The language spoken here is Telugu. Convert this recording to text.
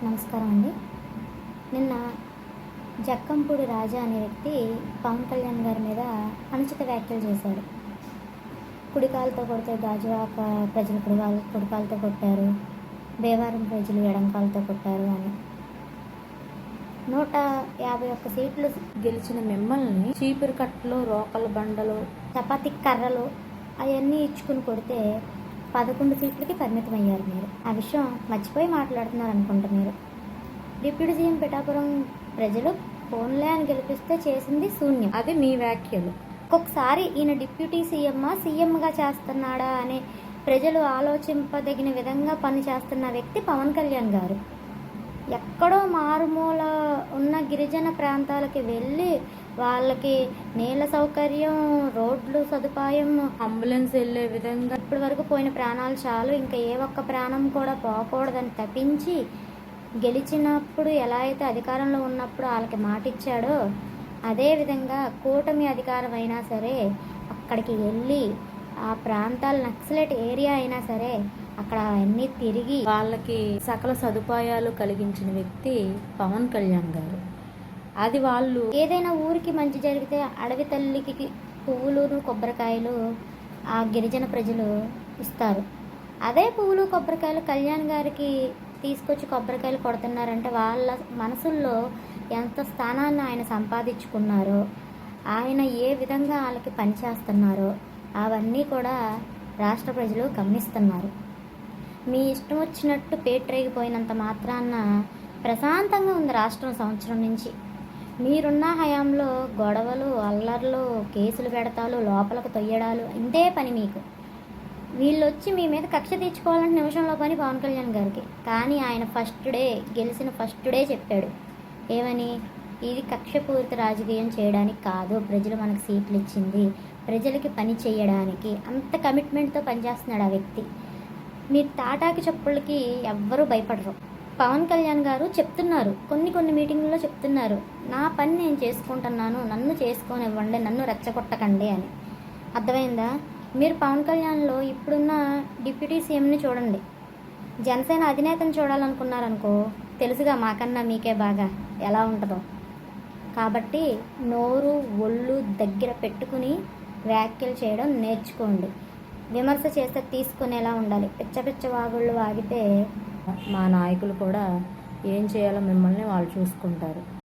నమస్కారం అండి. నిన్న జక్కంపూడి రాజా అనే వ్యక్తి పవన్ కళ్యాణ్ గారి మీద అనుచిత వ్యాఖ్యలు చేశాడు. కుడికాలతో కొడితే గాజువాక ప్రజలు కుడికాలతో కొట్టారు, భీమవరం ప్రజలు ఎడంకాలతో కొట్టారు అని. 151 సీట్లు గెలిచిన మిమ్మల్ని చీపురు కట్టలు, రోకల బండలు, చపాతీ కర్రలు అవన్నీ ఇచ్చుకుని కొడితే 11 సీట్లకి పరిమితం అయ్యారు. మీరు ఆ విషయం మర్చిపోయి మాట్లాడుతున్నారు అనుకుంటా. మీరు డిప్యూటీ సీఎం పిఠాపురం ప్రజలు ఫోన్లే అని గెలిపిస్తే చేసింది శూన్యం. అది మీ వ్యాఖ్యలు. ఒక్కొక్కసారి ఈయన డిప్యూటీ సీఎంగా చేస్తున్నాడా అని ప్రజలు ఆలోచింపదగిన విధంగా పని చేస్తున్న వ్యక్తి పవన్ కళ్యాణ్ గారు. ఎక్కడో మారుమూల ఉన్న గిరిజన ప్రాంతాలకి వెళ్ళి వాళ్ళకి నీళ్ళ సౌకర్యం, రోడ్లు సదుపాయం, అంబులెన్స్ వెళ్ళే విధంగా ఇప్పటి వరకు పోయిన ప్రాణాలు చాలు, ఇంకా ఏ ఒక్క ప్రాణం కూడా పోకూడదని తప్పించి గెలిచినప్పుడు ఎలా అయితే అధికారంలో ఉన్నప్పుడు వాళ్ళకి మాట ఇచ్చాడో అదేవిధంగా కూటమి అధికారం అయినా సరే అక్కడికి వెళ్ళి ఆ ప్రాంతాలు నక్సలైట్ ఏరియా అయినా సరే అక్కడ అన్నీ తిరిగి వాళ్ళకి సకల సదుపాయాలు కలిగించిన వ్యక్తి పవన్ కళ్యాణ్ గారు. అది వాళ్ళు ఏదైనా ఊరికి మంచి జరిగితే అడవి తల్లికి పువ్వులు, కొబ్బరికాయలు ఆ గిరిజన ప్రజలు ఇస్తారు. అదే పువ్వులు, కొబ్బరికాయలు కళ్యాణ్ గారికి తీసుకొచ్చి కొబ్బరికాయలు కొడుతున్నారంటే వాళ్ళ మనసుల్లో ఎంత స్థానాన్ని ఆయన సంపాదించుకున్నారో, ఆయన ఏ విధంగా వాళ్ళకి పనిచేస్తున్నారో అవన్నీ కూడా రాష్ట్ర ప్రజలు గమనిస్తున్నారు. మీ ఇష్టం వచ్చినట్టు పేటరేగిపోయినంత మాత్రాన ప్రశాంతంగా ఉంది రాష్ట్రం. సంవత్సరం నుంచి మీరున్న హయాంలో గొడవలు, అల్లర్లు, కేసులు పెడతాలు, లోపలకు తొయ్యడాలు ఇంతే పని మీకు. వీళ్ళు వచ్చి మీ మీద కక్ష తీర్చుకోవాలంటే నిమిషంలో పని పవన్ కళ్యాణ్ గారికి. కానీ ఆయన గెలిచిన ఫస్ట్ డే చెప్పాడు ఏమని, ఇది కక్షపూరిత రాజకీయం చేయడానికి కాదు, ప్రజలు మనకు సీట్లు ఇచ్చింది ప్రజలకి పని చేయడానికి. అంత కమిట్మెంట్తో పనిచేస్తున్నాడు ఆ వ్యక్తి. మీరు తాటాకి చెప్పులకి ఎవ్వరూ భయపడరు. పవన్ కళ్యాణ్ గారు చెప్తున్నారు, కొన్ని మీటింగుల్లో చెప్తున్నారు, నా పని నేను చేసుకుంటున్నాను, నన్ను చేసుకోనివ్వండి, నన్ను రెచ్చగొట్టకండి అని. అర్థమైందా? మీరు పవన్ కళ్యాణ్లో ఇప్పుడున్న డిప్యూటీ సీఎంని చూడండి, జనసేన అధినేతను చూడాలనుకున్నారనుకో తెలుసుగా మాకన్నా మీకే బాగా ఎలా ఉంటుందో. కాబట్టి నోరు ఒళ్ళు దగ్గర పెట్టుకుని వ్యాఖ్యలు చేయడం నేర్చుకోండి. విమర్శ చేస్తే తీసుకునేలా ఉండాలి. పిచ్చ వాగుళ్ళు వాగితే మా నాయకులు కూడా ఏం చేయాలో మిమ్మల్ని వాళ్ళు చూసుకుంటారు.